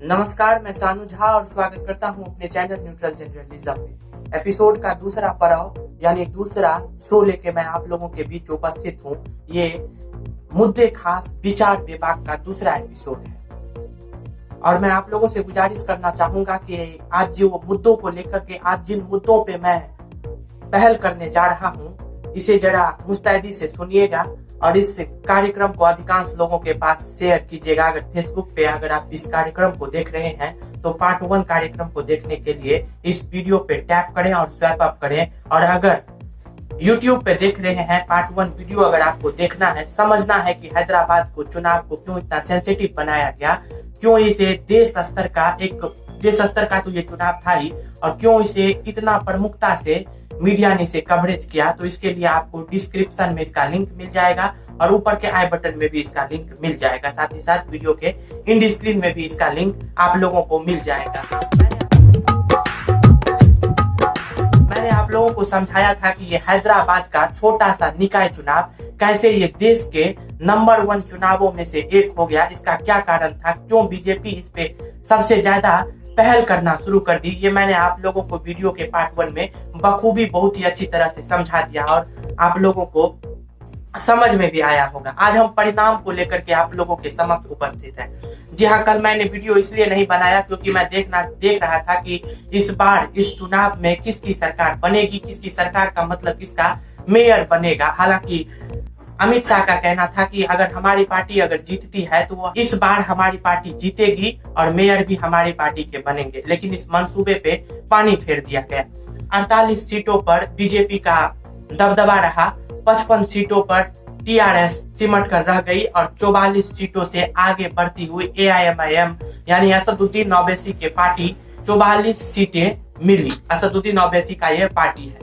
नमस्कार, मैं सानू झा और स्वागत करता हूं अपने चैनल न्यूट्रल जर्नलिज्म में। एपिसोड का दूसरा पड़ाव यानी दूसरा शो लेके मैं आप लोगों के बीच उपस्थित हूं। ये मुद्दे खास विचार विभाग का दूसरा एपिसोड है और मैं आप लोगों से गुजारिश करना चाहूंगा कि आज जो मुद्दों को लेकर के आज जिन मुद्दों पे मैं पहल करने जा रहा हूं, इसे जरा मुस्तैदी से सुनिएगा और इस कार्यक्रम को अधिकांश लोगों के पास शेयर कीजिएगा। अगर फेसबुक पे अगर आप इस कार्यक्रम को देख रहे हैं तो पार्ट 1 कार्यक्रम को देखने के लिए इस वीडियो पे टैप करें और स्वैप अप करें। और अगर YouTube पे देख रहे हैं पार्ट 1 वीडियो अगर आपको देखना है, समझना है कि हैदराबाद को चुनाव को क्यों इतना सेंसिटिव बनाया गया, क्यों इसे देश स्तर का तो ये चुनाव था ही, और क्यों इसे इतना प्रमुखता से मीडिया ने इसे कवरेज किया, तो इसके लिए आपको डिस्क्रिप्शन में इसका लिंक मिल जाएगा और ऊपर के आई बटन में भी इसका लिंक मिल जाएगा। साथ ही साथ वीडियो के इंड स्क्रीन में भी इसका लिंक आप लोगों को मिल जाएगा। मैंने आप लोगों को समझाया था कि ये हैदराबाद का छोटा सा निकाय चुनाव कैसे ये देश के नंबर 1 चुनावों में से एक हो गया, इसका क्या कारण था, क्यों बीजेपी इस पे सबसे ज्यादा पहल करना शुरू कर दी, ये मैंने आप लोगों को वीडियो के पार्ट 1 में बखूबी बहुत ही अच्छी तरह से समझा दिया और आप लोगों को समझ में भी आया होगा। आज हम परिणाम को लेकर के आप लोगों के समक्ष उपस्थित हैं। जी हाँ, कल मैंने वीडियो इसलिए नहीं बनाया क्योंकि मैं देख रहा था कि इस बार इस चुनाव में किसकी सरकार बनेगी, किसकी सरकार का मतलब किसका मेयर बनेगा। हालांकि अमित शाह का कहना था कि अगर हमारी पार्टी अगर जीतती है तो इस बार हमारी पार्टी जीतेगी और मेयर भी हमारी पार्टी के बनेंगे, लेकिन इस मंसूबे पे पानी फेर दिया गया। 48 सीटों पर बीजेपी का दबदबा रहा, 55 सीटों पर टीआरएस सिमट कर रह गई और 44 सीटों से आगे बढ़ती हुई एआईएमआईएम यानी असदुद्दीन ओवैसी के पार्टी 44 सीटें मिली। असदुद्दीन ओवैसी का यह पार्टी है।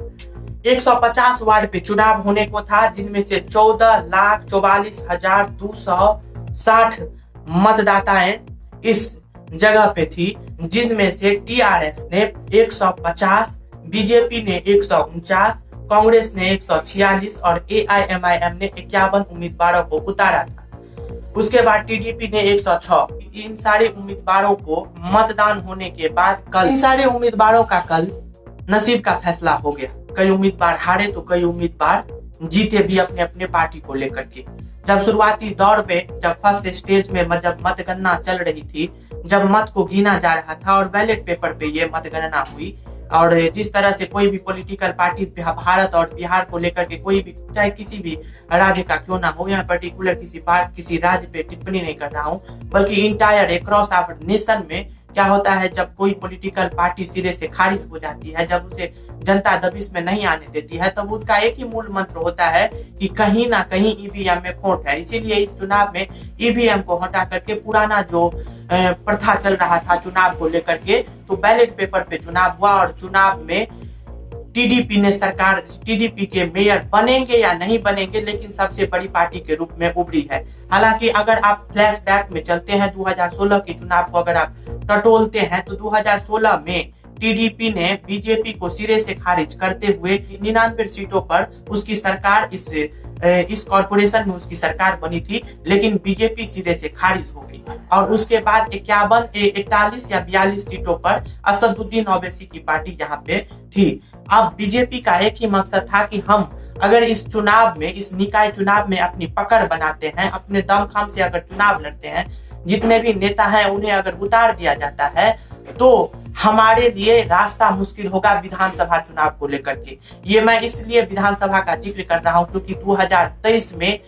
150 वार्ड पे चुनाव होने को था, जिनमें से 14,44,260 मतदाताएं इस जगह पे थी, जिनमें से टीआरएस ने 150, बीजेपी ने 149, कांग्रेस ने 146 और एआईएमआईएम ने 51 उम्मीदवारों को उतारा था। उसके बाद टीडीपी ने 106। इन सारे उम्मीदवारों को मतदान होने के बाद कल इन सारे उम्मीदवारों का कल नसीब का फैसला हो गया। कई उम्मीदवार हारे तो कई उम्मीदवार जीते भी अपने अपने पार्टी को लेकर के। जब शुरुआती दौर में जब फर्स्ट स्टेज में जब मतगणना चल रही थी, जब मत को गिना जा रहा था और बैलेट पेपर पे ये मतगणना हुई, और जिस तरह से कोई भी पॉलिटिकल पार्टी भारत और बिहार को लेकर के कोई भी चाहे किसी भी राज्य का क्यों ना हो, यहाँ पर्टिकुलर किसी राज्य पे टिप्पणी नहीं कर रहा हूँ, बल्कि इंटायर अक्रॉस आवर नेशन में क्या होता है, जब कोई पॉलिटिकल पार्टी सिरे से खारिज हो जाती है, जब उसे जनता दबिश में नहीं आने देती है, तब उनका एक ही मूल मंत्र होता है कि कहीं ना कहीं ईवीएम में खोट है। इसीलिए इस चुनाव में ईवीएम को हटा करके पुराना जो प्रथा चल रहा था चुनाव को लेकर के, तो बैलेट पेपर पे चुनाव हुआ और चुनाव में टीडीपी के मेयर बनेंगे या नहीं बनेंगे, लेकिन सबसे बड़ी पार्टी के रूप में उभरी है। हालांकि अगर आप फ्लैशबैक में चलते हैं 2016 के चुनाव को अगर आप टटोलते हैं तो 2016 में टीडीपी ने बीजेपी को सिरे से खारिज करते हुए 99 सीटों पर उसकी सरकार इस कॉर्पोरेशन में उसकी सरकार बनी थी, लेकिन बीजेपी सिरे से खारिज हो गई और उसके बाद 41 या 42 सीटों पर असदुद्दीन ओवैसी की पार्टी यहाँ पे थी। अब बीजेपी का एक ही मकसद था कि हम अगर इस चुनाव में, इस निकाय चुनाव में अपनी पकड़ बनाते हैं, अपने दमखम से अगर चुनाव लड़ते हैं, जितने भी नेता हैं उन्हें अगर उतार दिया जाता है तो हमारे लिए रास्ता मुश्किल होगा विधानसभा चुनाव को लेकर के। ये मैं इसलिए विधानसभा का जिक्र कर रहा हूं क्योंकि 2023 में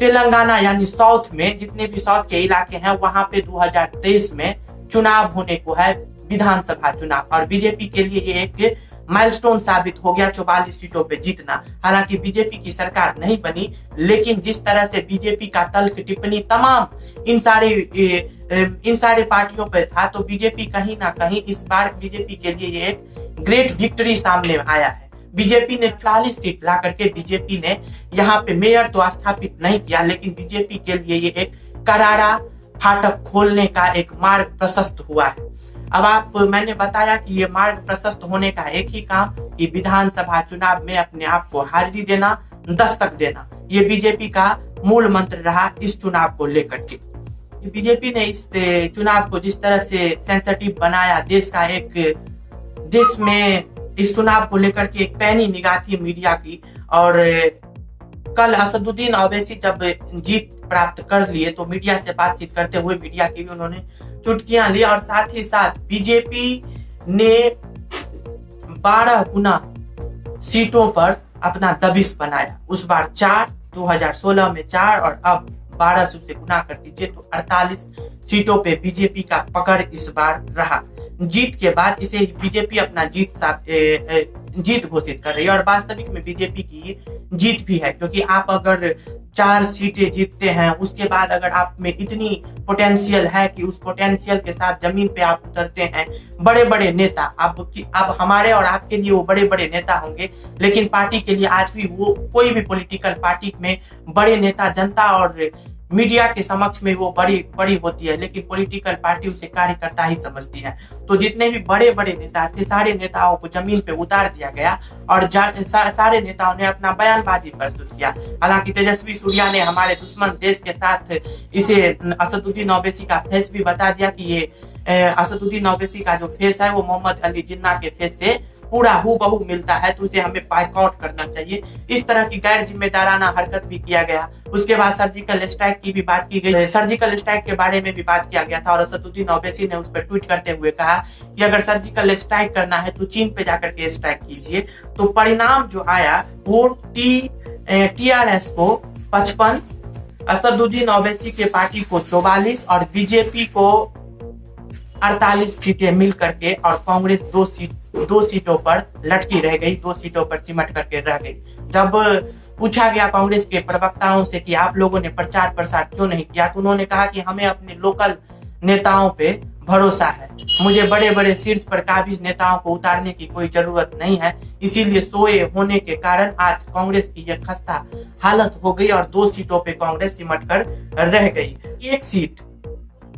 तेलंगाना यानी साउथ में जितने भी साउथ के इलाके हैं वहां पे 2023 में चुनाव होने को है, विधानसभा चुनाव, और बीजेपी के लिए ये एक माइलस्टोन साबित हो गया 44 सीटों पे जीतना। हालांकि बीजेपी की सरकार नहीं बनी, लेकिन जिस तरह से बीजेपी का तल्ख टिप्पणी तमाम इन सारे पार्टियों पे था, तो बीजेपी कहीं ना कहीं इस बार बीजेपी के लिए ये एक ग्रेट विक्ट्री सामने आया है। बीजेपी ने 40 सीट ला करके बीजेपी ने यहाँ पे मेयर तो स्थापित नहीं किया, लेकिन बीजेपी के लिए ये एक करारा फाटक खोलने का एक मार्ग प्रशस्त हुआ है। अब मैंने बताया कि ये मार्ग प्रशस्त होने का एक ही काम कि विधानसभा चुनाव में अपने आप को हाजिरी देना, दस्तक देना, ये बीजेपी का मूल मंत्र रहा इस चुनाव को लेकर के। बीजेपी ने इस चुनाव को जिस तरह से सेंसिटिव बनाया, देश में इस चुनाव को लेकर के एक पैनी निगाह थी मीडिया की। और कल असदुद्दीन ओवैसी जब जीत प्राप्त कर लिए तो मीडिया से बातचीत करते हुए मीडिया की भी उन्होंने चुटकियां ली, और साथ ही साथ बीजेपी ने 12 गुना सीटों पर अपना दबिश बनाया। उस बार 4, 2016 में 4 और अब 12 से गुना कर दीजिए तो 48 सीटों पे बीजेपी का पकड़ इस बार रहा। जीत के बाद इसे बीजेपी अपना जीत घोषित कर रही है, और वास्तविक में बीजेपी की जीत भी है, क्योंकि आप अगर 4 सीटें जीतते हैं, उसके बाद अगर आप में इतनी पोटेंशियल है कि उस पोटेंशियल के साथ जमीन पे आप उतरते हैं, बड़े बड़े नेता, अब हमारे और आपके लिए वो बड़े बड़े नेता होंगे, लेकिन पार्टी के लिए आज भी वो कोई भी पॉलिटिकल पार्टी में बड़े नेता जनता और मीडिया के समक्ष में वो बड़ी होती है, लेकिन पॉलिटिकल पार्टी उसे कार्यकर्ता ही समझती है। तो जितने भी बड़े बड़े नेता थे, सारे नेताओं को जमीन पे उतार दिया गया और सारे नेताओं ने अपना बयानबाजी प्रस्तुत किया। हालांकि तेजस्वी सूर्या ने हमारे दुश्मन देश के साथ इसे असदुद्दीन ओवैसी का फेस भी बता दिया कि ये असदुद्दीन ओवैसी का जो फेस है वो मोहम्मद अली जिन्ना के फेस से पूरा हूबहू मिलता है, तो उसे हमें बाइकआउट करना चाहिए। इस तरह की गैर जिम्मेदाराना हरकत भी किया गया। उसके बाद सर्जिकल स्ट्राइक की भी बात की गई, सर्जिकल स्ट्राइक के बारे में भी बात किया गया था, और असदुद्दीन ओवैसी ने उस पर ट्वीट करते हुए कहा कि अगर सर्जिकल स्ट्राइक करना है तो चीन पे जाकर के स्ट्राइक कीजिए। तो परिणाम जो आया वो TRS को 55, असदुद्दीन ओवैसी के पार्टी को 44 और बीजेपी को 48 सीटें मिल करके, और कांग्रेस 2 सीटों पर लटकी रह गई, 2 सीटों पर सिमट करके रह गई। जब पूछा गया कांग्रेस के प्रवक्ताओं से कि आप लोगों ने प्रचार प्रसार क्यों नहीं किया, तो उन्होंने कहा कि हमें अपने लोकल नेताओं पे भरोसा है, मुझे बड़े बड़े शीर्ष पर काबिज नेताओं को उतारने की कोई जरूरत नहीं है, इसीलिए सोए होने के कारण आज कांग्रेस की यह खस्ता हालत हो गई और 2 सीटों पे कांग्रेस सिमट कर रह गई। एक सीट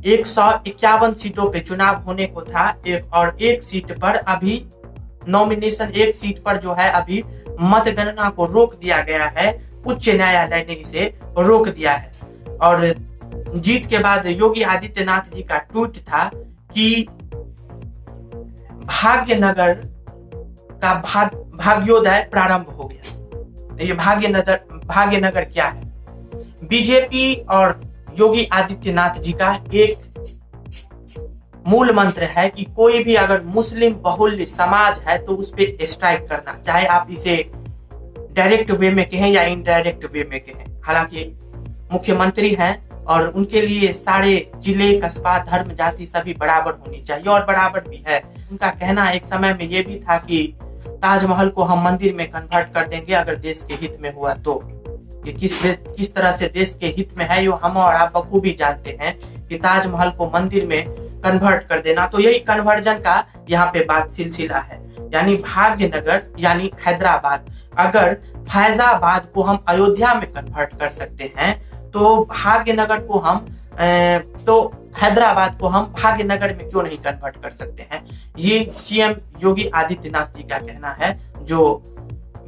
151 सीटों पे चुनाव होने को था, और एक सीट पर अभी नॉमिनेशन, एक सीट पर जो है अभी मतगणना को रोक दिया गया है, उच्च न्यायालय ने इसे रोक दिया है। और जीत के बाद योगी आदित्यनाथ जी का ट्वीट था कि भाग्यनगर का भाग्योदय प्रारंभ हो गया। ये भाग्यनगर क्या है? बीजेपी और योगी आदित्यनाथ जी का एक मूल मंत्र है कि कोई भी अगर मुस्लिम बहुल्य समाज है तो उस पर स्ट्राइक करना, चाहे आप इसे डायरेक्ट वे में कहें या इनडायरेक्ट वे में कहें। हालांकि मुख्यमंत्री हैं और उनके लिए सारे जिले, कस्बा, धर्म, जाति सभी बराबर होनी चाहिए, और बराबर भी है। उनका कहना एक समय में ये भी था कि ताजमहल को हम मंदिर में कन्वर्ट कर देंगे अगर देश के हित में हुआ तो। ये किस तरह से देश के हित में है, ये हम और आप बखूबी जानते हैं कि ताजमहल को मंदिर में कन्वर्ट कर देना, तो यही कन्वर्जन का यहाँ पे बात सिलसिला है। यानी भाग्यनगर यानी हैदराबाद, अगर फैजाबाद को हम अयोध्या में कन्वर्ट कर सकते हैं तो भाग्यनगर को हम तो हैदराबाद को हम भाग्यनगर में क्यों नहीं कन्वर्ट कर सकते हैं। ये सीएम योगी आदित्यनाथ जी का कहना है, जो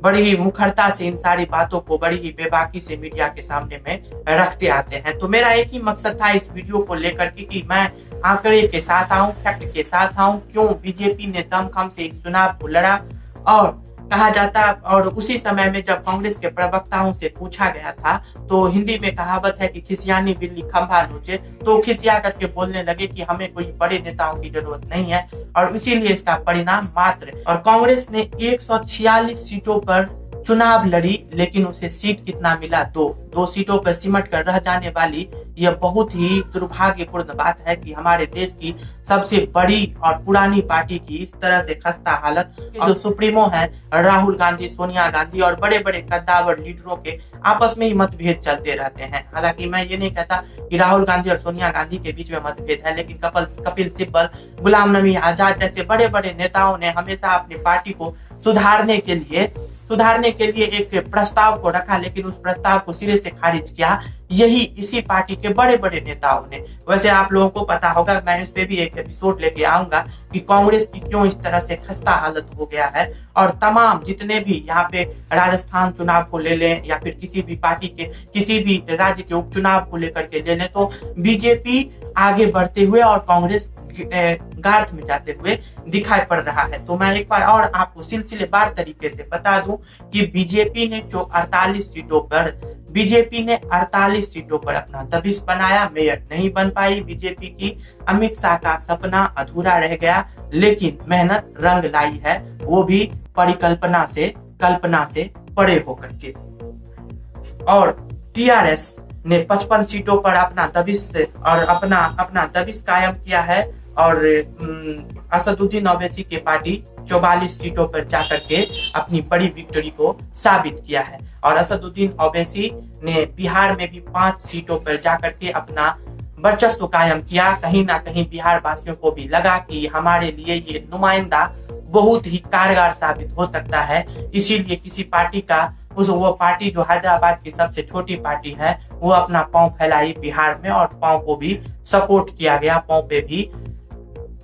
बड़ी ही मुखरता से इन सारी बातों को बड़ी ही बेबाकी से मीडिया के सामने में रखते आते हैं। तो मेरा एक ही मकसद था इस वीडियो को लेकर के कि मैं आंकड़े के साथ आऊं, फैक्ट के साथ आऊं, क्यों बीजेपी ने दमखम से इस चुनाव को लड़ा। और कहा जाता, और उसी समय में जब कांग्रेस के प्रवक्ताओं से पूछा गया था तो हिंदी में कहावत है कि खिसियानी बिल्ली खंभा नोचे, तो खिसिया करके बोलने लगे कि हमें कोई बड़े नेताओं की जरूरत नहीं है, और इसीलिए इसका परिणाम मात्र। और कांग्रेस ने 146 सीटों पर चुनाव लड़ी, लेकिन उसे सीट कितना मिला? 2 सीटों पर सिमट कर रह जाने वाली यह बहुत ही दुर्भाग्यपूर्ण बात है कि हमारे देश की सबसे बड़ी और पुरानी पार्टी की इस तरह से खस्ता हालत। जो सुप्रीमो है राहुल गांधी, सोनिया गांधी और बड़े बड़े कद्दावर लीडरों के आपस में ही मतभेद चलते रहते हैं। हालांकि मैं ये नहीं कहता कि राहुल गांधी और सोनिया गांधी के बीच में मतभेद है, लेकिन कपिल सिब्बल, गुलाम नबी आजाद जैसे बड़े बड़े नेताओं ने हमेशा अपनी पार्टी को सुधारने के लिए सुधारने के लिए एक प्रस्ताव को रखा, लेकिन उस प्रस्ताव को सिरे से खारिज किया यही इसी पार्टी के बड़े बड़े नेताओं ने। वैसे आप लोगों को पता होगा, मैं इस पे भी एक एपिसोड लेके आऊंगा कि कांग्रेस की क्यों इस तरह से खस्ता हालत हो गया है। और तमाम जितने भी यहाँ पे राजस्थान चुनाव को ले लें या फिर किसी भी पार्टी के किसी भी राज्य के उपचुनाव को लेकर के ले लें, तो बीजेपी आगे बढ़ते हुए और कांग्रेस गार्थ में जाते हुए दिखाई पड़ रहा है। तो मैं एक बार और आपको सिलसिलेवार तरीके से बता दूं कि बीजेपी ने जो 48 सीटों पर अपना दबिश बनाया, मेयर नहीं बन पाई बीजेपी की। अमित शाह का सपना अधूरा रह गया, लेकिन मेहनत रंग लाई है, वो भी कल्पना से परे होकर के। और टीआरएस ने 55 सीटों पर अपना दबिश कायम किया है और असदुद्दीन ओवैसी के पार्टी 44 सीटों पर जाकर के अपनी बड़ी विक्ट्री को साबित किया है। और असदुद्दीन ओवैसी ने बिहार में भी 5 सीटों पर जाकर के अपना वर्चस्व कायम किया। कहीं ना कहीं बिहार वासियों को भी लगा कि हमारे लिए ये नुमाइंदा बहुत ही कारगर साबित हो सकता है। इसीलिए किसी पार्टी का वो पार्टी जो हैदराबाद की सबसे छोटी पार्टी है, वो अपना पांव फैलाई बिहार में और पांव को भी सपोर्ट किया गया, पांव पे भी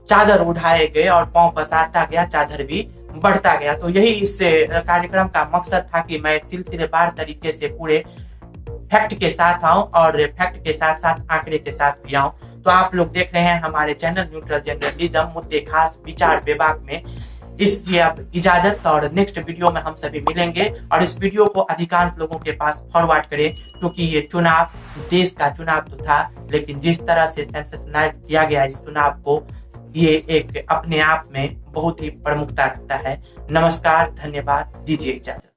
चादर उठाए गए और पांव पसारता गया, चादर भी बढ़ता गया। तो यही इस कार्यक्रम का मकसद था कि मैं सिलसिलेवार तरीके से पूरे फैक्ट के साथ आऊं और फैक्ट के साथ साथ आंकड़े के साथ भी आऊं। तो आप लोग देख रहे हैं हमारे चैनल न्यूट्रल जर्नलिज्म, मुद्दे खास विचार विभाग में। इसलिए अब इजाजत, और नेक्स्ट वीडियो में हम सभी मिलेंगे। और इस वीडियो को अधिकांश लोगों के पास फॉरवर्ड करें, क्योंकि ये चुनाव देश का चुनाव तो था, लेकिन जिस तरह से सेंसेशनाइज किया गया इस चुनाव को, ये एक अपने आप में बहुत ही प्रमुखता रखता है। नमस्कार, धन्यवाद, दीजिए इजाजत।